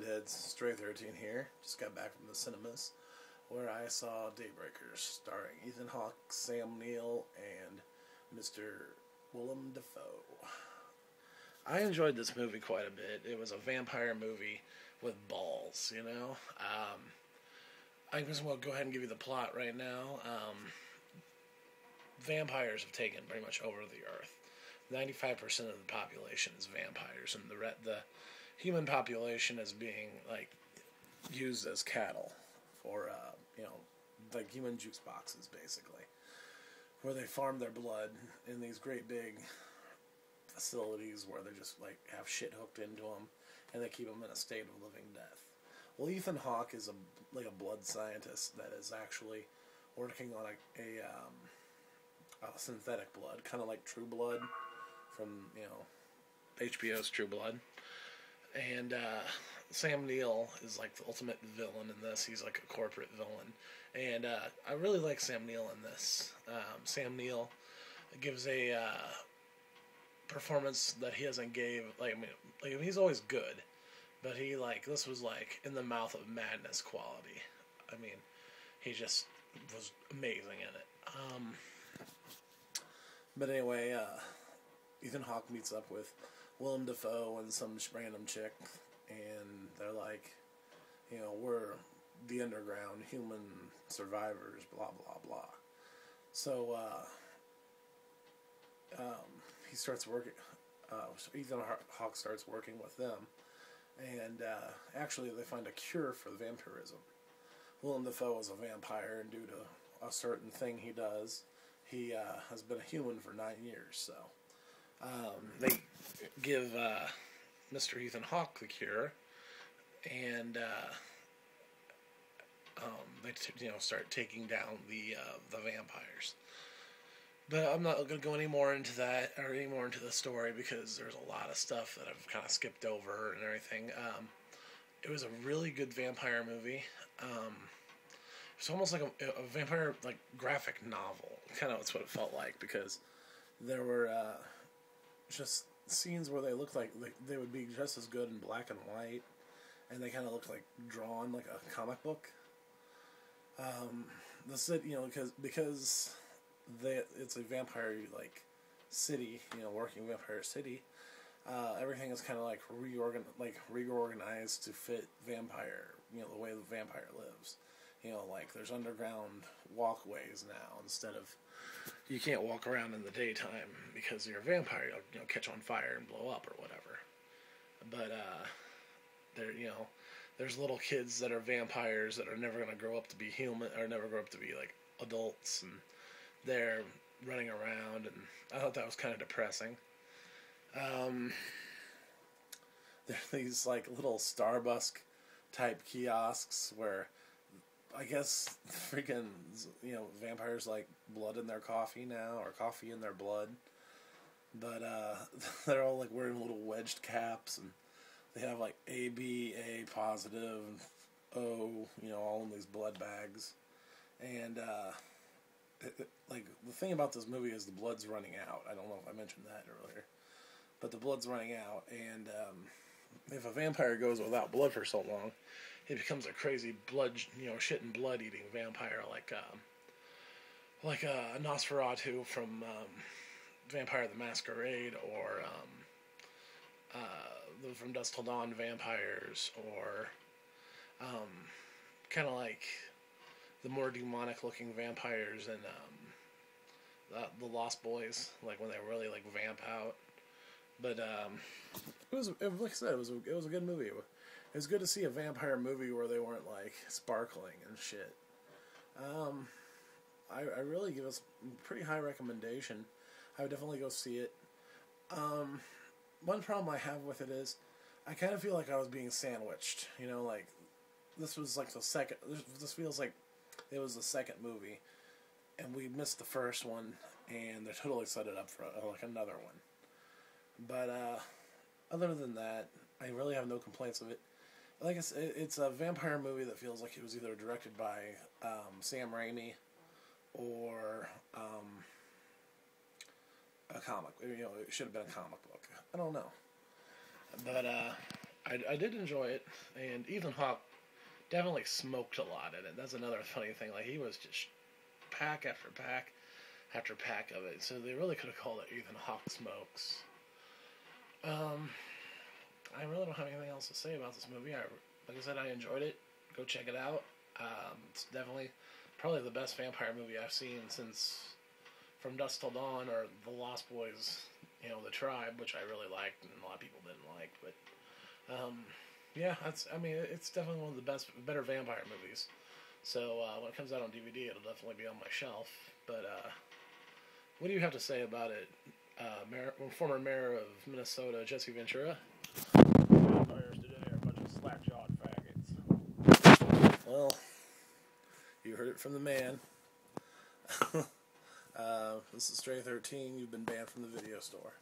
Shitheads? Stray13 here. Just got back from the cinemas where I saw Daybreakers, starring Ethan Hawke, Sam Neill, and Mr. Willem Dafoe. I enjoyed this movie quite a bit. It was a vampire movie with balls, you know? I just want to go ahead and give you the plot right now. Vampires have taken pretty much over the earth. 95% of the population is vampires, and the human population is being used as cattle for like human juice boxes, basically, where they farm their blood in these great big facilities where they just have shit hooked into them, and they keep them in a state of living death. Well, Ethan Hawke is a blood scientist that is actually working on a synthetic blood, kind of like True Blood from HBO's True Blood. And Sam Neill is like the ultimate villain in this. He's like a corporate villain, and I really like Sam Neill in this. Sam Neill gives a performance that he hasn't gave. He's always good, but this was in the mouth of madness quality. I mean, he just was amazing in it. But anyway, Ethan Hawke meets up with Willem Dafoe and some random chick, and they're like, we're the underground human survivors, blah, blah, blah. So, he starts working, Ethan Hawke starts working with them, and actually they find a cure for vampirism. Willem Dafoe is a vampire, and due to a certain thing he does, he has been a human for 9 years, so they give Mr. Ethan Hawke the cure, and they start taking down the vampires. But I'm not going to go any more into that or any more into the story because there's a lot of stuff that I've kind of skipped over and everything. It was a really good vampire movie. It's almost like a vampire graphic novel. Kind of that's what it felt like, because there were just scenes where they looked like they would be just as good in black and white, and they kind of looked like drawn like a comic book. The city, because it's a vampire city, working vampire city. Everything is kind of reorganized to fit vampire, the way the vampire lives. There's underground walkways now instead of, you can't walk around in the daytime because you're a vampire. You'll catch on fire and blow up or whatever. But there's little kids that are vampires that are never going to grow up to be human, or never grow up to be adults, and they're running around, and I thought that was kind of depressing. There are these little Starbucks type kiosks where I guess freaking vampires like blood in their coffee now, or coffee in their blood. But they're all wearing little wedged caps, and they have AB, A positive, and O, all in these blood bags. And the thing about this movie is the blood's running out. I don't know if I mentioned that earlier, but the blood's running out, and if a vampire goes without blood for so long, he becomes a crazy shit and blood eating vampire, like a Nosferatu from Vampire the Masquerade, or the From Dusk Till Dawn vampires, or kind of like the more demonic looking vampires in the Lost Boys, when they really vamp out. But it was, like I said, it was a good movie. It was good to see a vampire movie where they weren't sparkling and shit. I really give us a pretty high recommendation. I would definitely go see it. One problem I have with it is I kind of feel like I was being sandwiched. This was the second. This feels like it was the second movie, and we missed the first one, and they totally set it up for another one. But other than that, I really have no complaints with it. Like I said, it's a vampire movie that feels like it was either directed by Sam Raimi or a comic. It should have been a comic book. I don't know. But I did enjoy it, and Ethan Hawke definitely smoked a lot in it. That's another funny thing. Like, he was just pack after pack after pack of it. So they really could have called it Ethan Hawke Smokes. I really don't have anything else to say about this movie. Like I said, I enjoyed it. Go check it out. It's definitely probably the best vampire movie I've seen since From Dusk Till Dawn or The Lost Boys, The Tribe, which I really liked and a lot of people didn't like. But yeah, it's definitely one of the better vampire movies. So when it comes out on DVD, it'll definitely be on my shelf. But what do you have to say about it, former mayor of Minnesota, Jesse Ventura? Vampires today are a bunch of slack-jawed faggots. Well, you heard it from the man. This is Stray13. You've been banned from the video store.